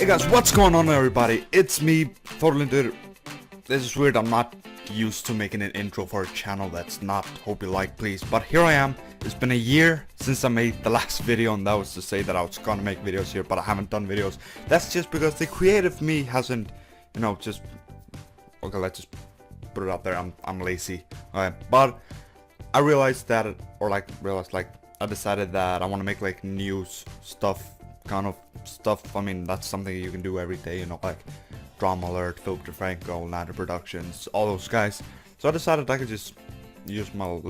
guys, what's going on everybody? It's me, Totally Dude. This is weird, I'm not used to making an intro for a channel that's not Hope You Like Please, but here I am. It's been a year since I made the last video, and that was to say that I was gonna make videos here, but I haven't done videos. That's just because the creative me hasn't, just... Okay, let's just put it out there, I'm lazy. Okay, but I realized that, I decided that I want to make like news stuff, kind of stuff. I mean, that's something you can do every day, like Drama Alert, Filter Franco, Ladder Productions, all those guys. So I decided I could just use my own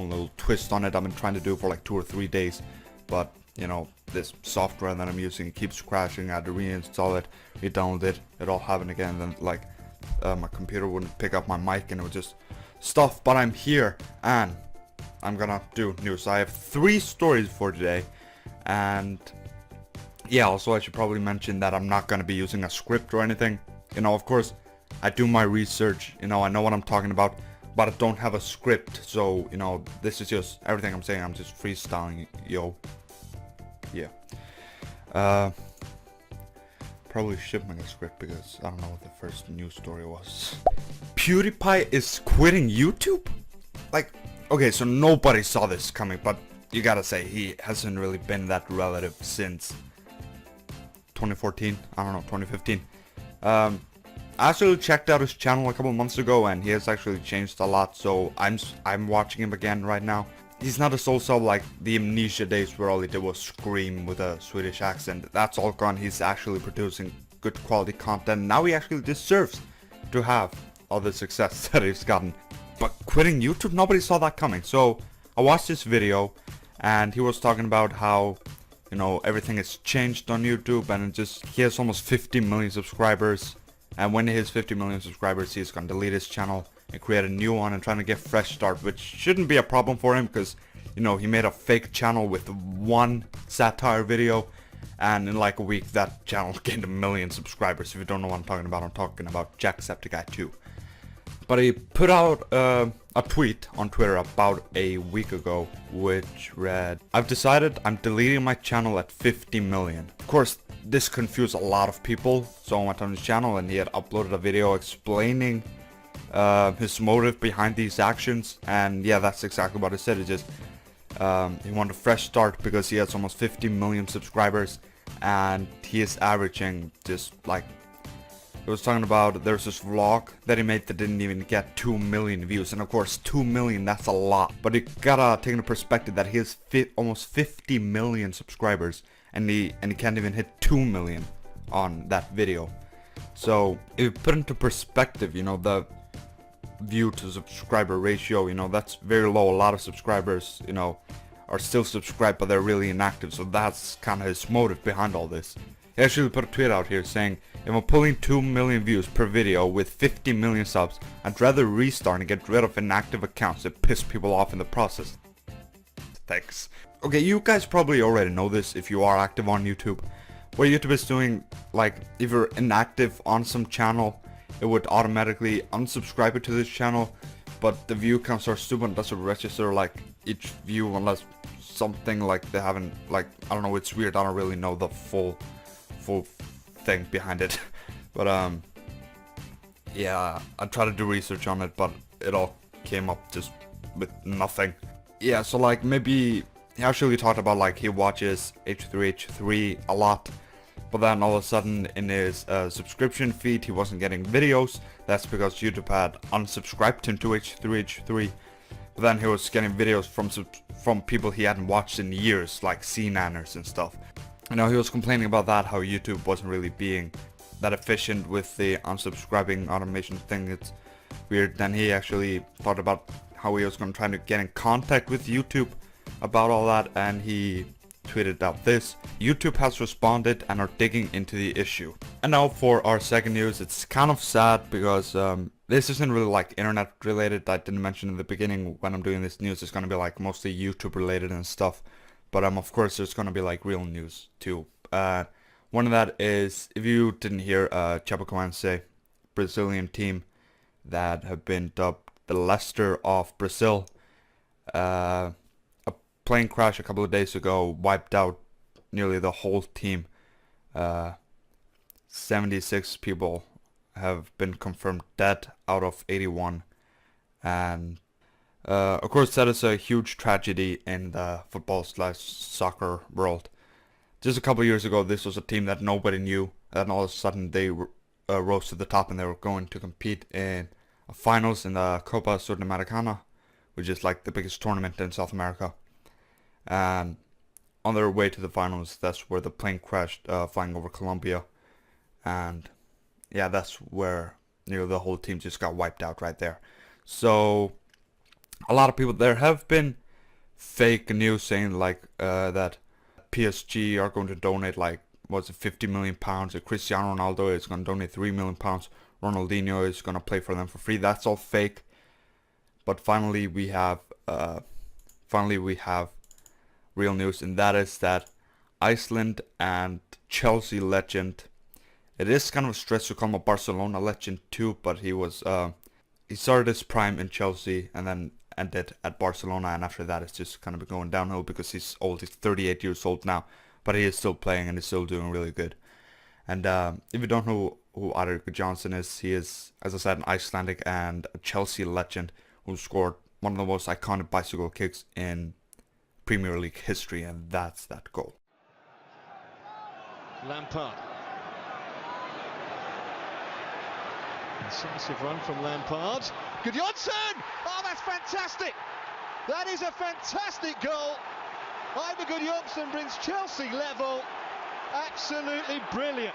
little twist on it. I've been trying to do it for like 2 or 3 days, but this software that I'm using keeps crashing. I had to reinstall it, re-download it, it all happened again. Then like my computer wouldn't pick up my mic and it was just stuff. But I'm here and I'm gonna do news. I have 3 stories for today, and yeah, also I should probably mention that I'm not gonna be using a script or anything. Of course I do my research, I know what I'm talking about, but I don't have a script. So this is just everything I'm saying, I'm just freestyling, yeah. Probably should make a script because I don't know what the first news story was. PewDiePie is quitting YouTube? Okay, so nobody saw this coming, but you gotta say, he hasn't really been that relative since 2014, I don't know, 2015. I actually checked out his channel a couple months ago, and he has actually changed a lot, so I'm watching him again right now. He's not a soul sub like the Amnesia days where all he did was scream with a Swedish accent. That's all gone. He's actually producing good quality content. Now he actually deserves to have all the success that he's gotten. But quitting YouTube, nobody saw that coming. So I watched this video, and he was talking about how everything has changed on YouTube, and he has almost 50 million subscribers, and when he hits 50 million subscribers, he's gonna delete his channel and create a new one and trying to get fresh start, which shouldn't be a problem for him because he made a fake channel with 1 satire video, and in like a week that channel gained 1 million subscribers. If you don't know what I'm talking about Jacksepticeye 2. But he put out a tweet on Twitter about a week ago, which read, "I've decided I'm deleting my channel at 50 million. Of course, this confused a lot of people, so I went on his channel and he had uploaded a video explaining his motive behind these actions. And yeah, that's exactly what he said. It just he wanted a fresh start because he has almost 50 million subscribers, and he is averaging just like... It was talking about, there's this vlog that he made that didn't even get 2 million views, and of course 2 million, that's a lot. But you gotta take into perspective that he has almost 50 million subscribers, and he can't even hit 2 million on that video. So if you put into perspective, the view to subscriber ratio, that's very low. A lot of subscribers, are still subscribed, but they're really inactive. So that's kind of his motive behind all this. He actually put a tweet out here saying, "If I'm pulling 2 million views per video with 50 million subs, I'd rather restart and get rid of inactive accounts that piss people off in the process. Thanks." Okay, you guys probably already know this if you are active on YouTube. What YouTube is doing, like, if you're inactive on some channel, it would automatically unsubscribe you to this channel, but the view counts are stupid and doesn't register like each view unless something like they haven't, like, I don't know, it's weird. I don't really know the full thing behind it. But yeah, I tried to do research on it, but it all came up just with nothing. Yeah, so like maybe he actually talked about like he watches H3H3 a lot, but then all of a sudden in his subscription feed he wasn't getting videos. That's because YouTube had unsubscribed him to H3H3. But then he was getting videos from people he hadn't watched in years, like C-nanners and stuff. He was complaining about that, how YouTube wasn't really being that efficient with the unsubscribing automation thing. It's weird. Then he actually thought about how he was going to try to get in contact with YouTube about all that, and he tweeted out this: "YouTube has responded and are digging into the issue." And now for our second news. It's kind of sad because this isn't really like internet related. I didn't mention in the beginning when I'm doing this news, it's going to be like mostly YouTube related and stuff. But of course there's gonna be like real news too. One of that is, if you didn't hear, Chapecoense, Brazilian team that have been dubbed the Leicester of Brazil. A plane crash a couple of days ago wiped out nearly the whole team. 76 people have been confirmed dead out of 81, and of course that is a huge tragedy in the football/soccer world. Just a couple years ago, this was a team that nobody knew, and all of a sudden they rose to the top, and they were going to compete in finals in the Copa Sudamericana, which is like the biggest tournament in South America. And on their way to the finals, that's where the plane crashed, flying over Colombia, and yeah, that's where the whole team just got wiped out right there. So a lot of people, there have been fake news saying like that PSG are going to donate like, was it 50 million pounds, and Cristiano Ronaldo is going to donate 3 million pounds, Ronaldinho is going to play for them for free. That's all fake. But finally we have real news, and that is that Iceland and Chelsea legend, it is kind of a stretch to call him a Barcelona legend too, but he started his prime in Chelsea and then ended at Barcelona, and after that it's just kind of been going downhill because he's old. He's 38 years old now, but he is still playing and he's still doing really good. And if you don't know who Eider Gudjohnsen is, he is, as I said, an Icelandic and a Chelsea legend who scored one of the most iconic bicycle kicks in Premier League history, and that's that goal. Lampard. Incisive run from Lampard. Gudjohnsen! Oh, that's fantastic! That is a fantastic goal. Eider Gudjohnsen brings Chelsea level. Absolutely brilliant.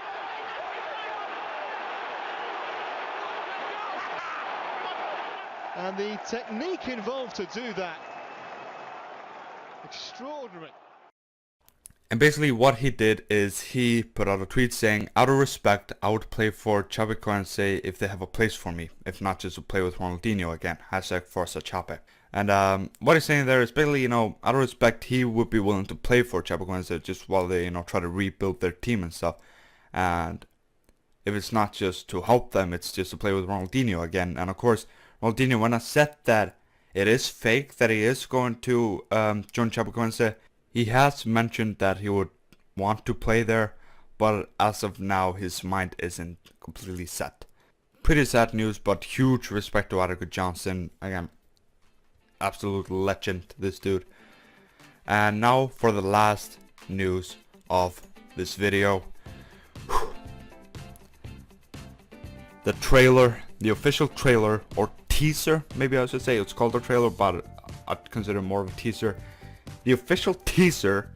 And the technique involved to do that, extraordinary. And basically what he did is he put out a tweet saying, out of respect, I would play for Chapecoense if they have a place for me, if not just to play with Ronaldinho again, hashtag Forza Chape. And what he's saying there is basically, out of respect, he would be willing to play for Chapecoense just while they, try to rebuild their team and stuff. And if it's not just to help them, it's just to play with Ronaldinho again. And of course, Ronaldinho, when I said that it is fake that he is going to join Chapecoense, he has mentioned that he would want to play there, but as of now his mind isn't completely set. Pretty sad news, but huge respect to Eider Gudjohnsen. Again, absolute legend, this dude. And now for the last news of this video. The trailer, the official trailer, or teaser, maybe I should say. It's called a trailer, but I'd consider it more of a teaser. The official teaser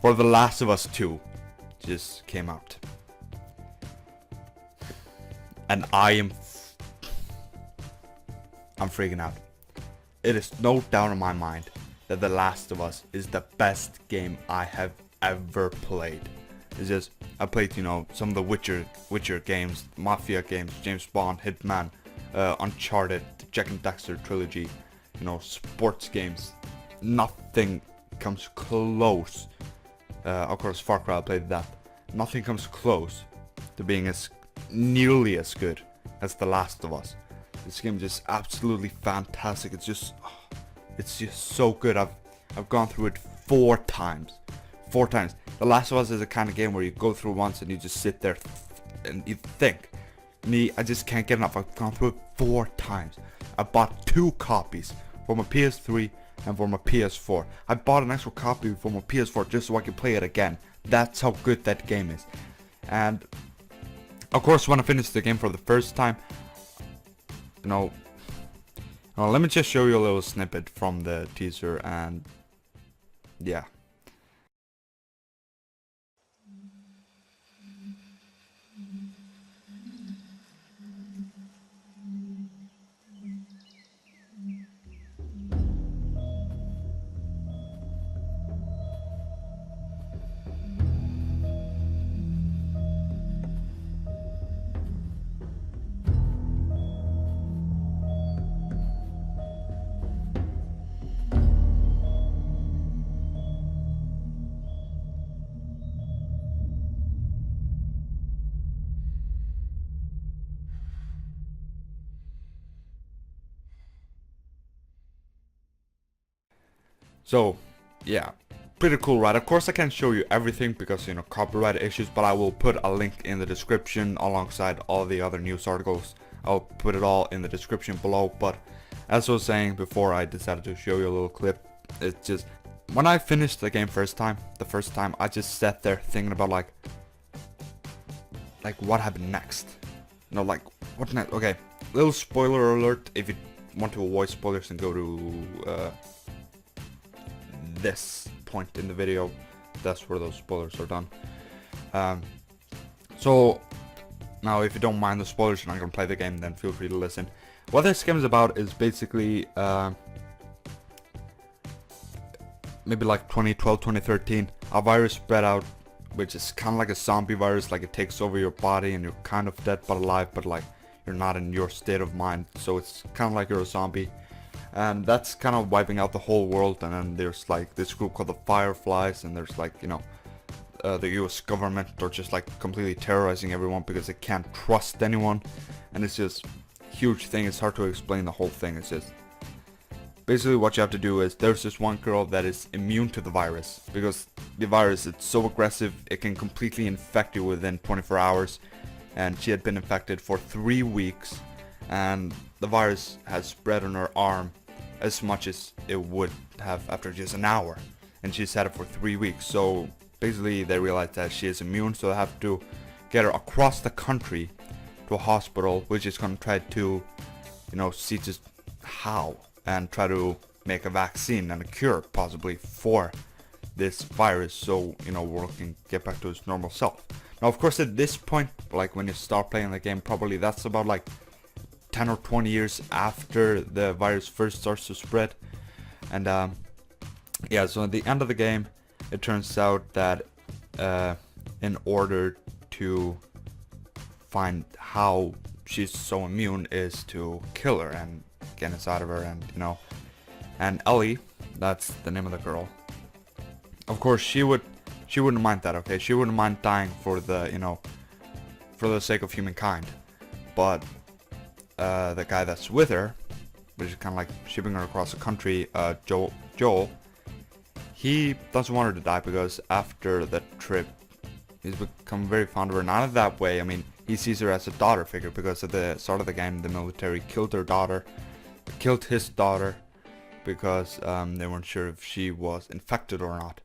for The Last of Us 2 just came out. And I'm freaking out. It is no doubt in my mind that The Last of Us is the best game I have ever played. It's just, I played, some of the Witcher games, Mafia games, James Bond, Hitman, Uncharted, Jack and Daxter trilogy, sports games. Nothing comes close. Of course, Far Cry, I played that. Nothing comes close to being nearly as good as The Last of Us. This game is just absolutely fantastic. It's just so good. I've gone through it 4 times. 4 times. The Last of Us is a kind of game where you go through once and you just sit there and you think. Me, I just can't get enough. I've gone through it 4 times. I bought 2 copies for my PS3 and for my PS4. I bought an extra copy for my PS4 just so I could play it again. That's how good that game is. And of course, when I finished the game for the first time, let me just show you a little snippet from the teaser, and yeah. So, yeah, pretty cool, right? Of course I can't show you everything because, you know, copyright issues, but I will put a link in the description alongside all the other news articles. I'll put it all in the description below. But as I was saying before, I decided to show you a little clip. It's just, when I finished the game the first time, I just sat there thinking about like what happened next. You know, like what next? Okay, little spoiler alert. If you want to avoid spoilers, and go to this point in the video, that's where those spoilers are done. So now, if you don't mind the spoilers, you're not gonna play the game, then feel free to listen. What this game is about is basically maybe like 2012, 2013, a virus spread out, which is kind of like a zombie virus. Like, it takes over your body and you're kind of dead but alive, but like you're not in your state of mind, so it's kind of like you're a zombie. And that's kind of wiping out the whole world. And then there's like this group called the Fireflies, and there's like, you know, the US government are just like completely terrorizing everyone because they can't trust anyone. And it's just huge thing. It's hard to explain the whole thing. It's just basically what you have to do is, there's this one girl that is immune to the virus, because the virus, it's so aggressive, it can completely infect you within 24 hours. And she had been infected for 3 weeks, and the virus has spread on her arm as much as it would have after just an hour, and she's had it for 3 weeks. So basically they realized that she is immune, so they have to get her across the country to a hospital, which is going to try to, you know, see just how, and try to make a vaccine and a cure possibly for this virus, so, you know, world can get back to its normal self. Now, of course, at this point, like when you start playing the game, probably that's about like 10 or 20 years after the virus first starts to spread. And yeah, so at the end of the game, it turns out that in order to find how she's so immune is to kill her and get inside of her. And, you know, and Ellie, that's the name of the girl, of course she wouldn't mind that, okay? She wouldn't mind dying for the, you know, for the sake of humankind. But the guy that's with her, which is kind of like shipping her across the country, Joel, he doesn't want her to die, because after the trip, he's become very fond of her. Not in that way, I mean, he sees her as a daughter figure, because at the start of the game, the military killed his daughter, because they weren't sure if she was infected or not.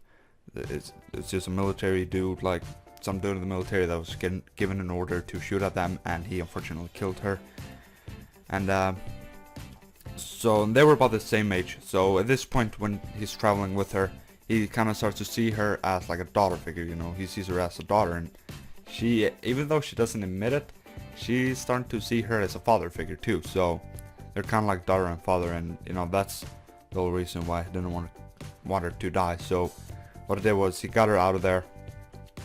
It's just a military dude, like some dude in the military that was given an order to shoot at them, and he unfortunately killed her. And so they were about the same age. So at this point, when he's traveling with her, he kind of starts to see her as like a daughter figure, you know. He sees her as a daughter, and she, even though she doesn't admit it, she's starting to see her as a father figure too. So they're kind of like daughter and father, and, you know, that's the whole reason why he didn't want her to die. So what he did was, he got her out of there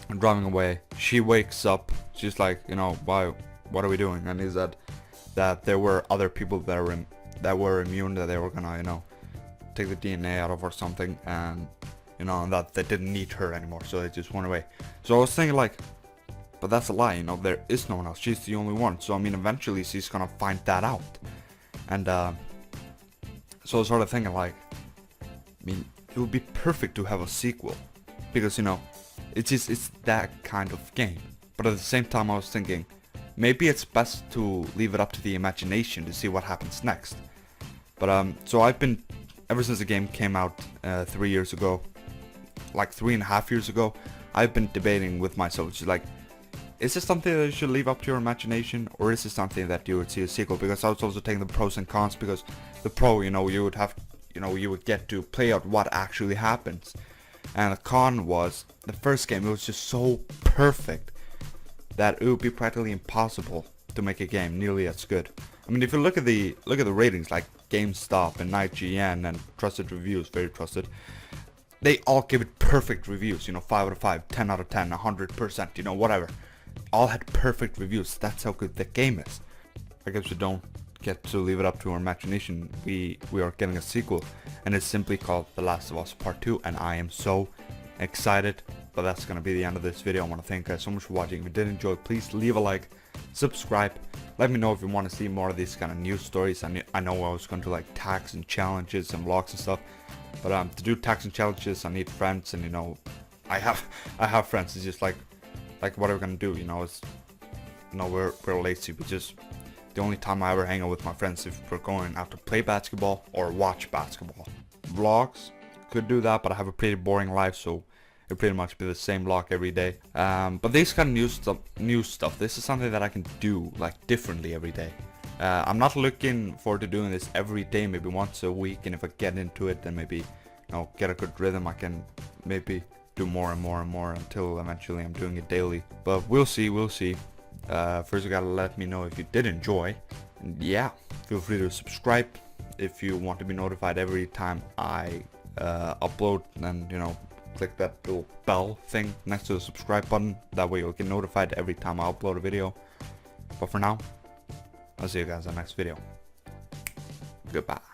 and driving away. She wakes up, she's like, you know, why, what are we doing? And he said that there were other people that were immune, that they were gonna, you know, take the DNA out of or something, and, you know, and that they didn't need her anymore, so they just went away. So I was thinking like, but that's a lie, you know, there is no one else, she's the only one. So I mean, eventually she's gonna find that out. And so I was sort of thinking like, I mean, it would be perfect to have a sequel, because, you know, it's that kind of game. But at the same time, I was thinking, maybe it's best to leave it up to the imagination to see what happens next. But so I've been, ever since the game came out 3 years ago, like 3.5 years ago, I've been debating with myself, just like, is this something that you should leave up to your imagination, or is this something that you would see a sequel? Because I was also taking the pros and cons, because the pro, you know, you would have, you know, you would get to play out what actually happens. And the con was, the first game, it was just so perfect that it would be practically impossible to make a game nearly as good. I mean, if you look at the ratings, like GameStop and IGN and trusted reviews, very trusted, they all give it perfect reviews, you know, 5 out of 5, 10 out of 10, 100%, you know, whatever. All had perfect reviews. That's how good the game is. I guess we don't get to leave it up to our imagination. We are getting a sequel, and it's simply called The Last of Us Part 2, and I am so excited. but that's gonna be the end of this video. I want to thank you guys so much for watching. If you did enjoy, please leave a like, subscribe. Let me know if you want to see more of these kind of news stories. I know I was going to like tags and challenges and vlogs and stuff, but to do tags and challenges, I need friends, and you know, I have friends. It's just like what are we gonna do? You know, it's we're lazy. The only time I ever hang out with my friends if we're going out to play basketball or watch basketball. Vlogs could do that, but I have a pretty boring life, so it'd pretty much be the same vlog every day. But this kind of new stuff, this is something that I can do like differently every day. I'm not looking forward to doing this every day, maybe once a week, and if I get into it and maybe, you know, get a good rhythm, I can maybe do more and more and more until eventually I'm doing it daily. But we'll see. First you gotta let me know if you did enjoy, and yeah, feel free to subscribe if you want to be notified every time I upload, and you know, click that little bell thing next to the subscribe button. That way you'll get notified every time I upload a video. But for now, I'll see you guys in the next video. Goodbye.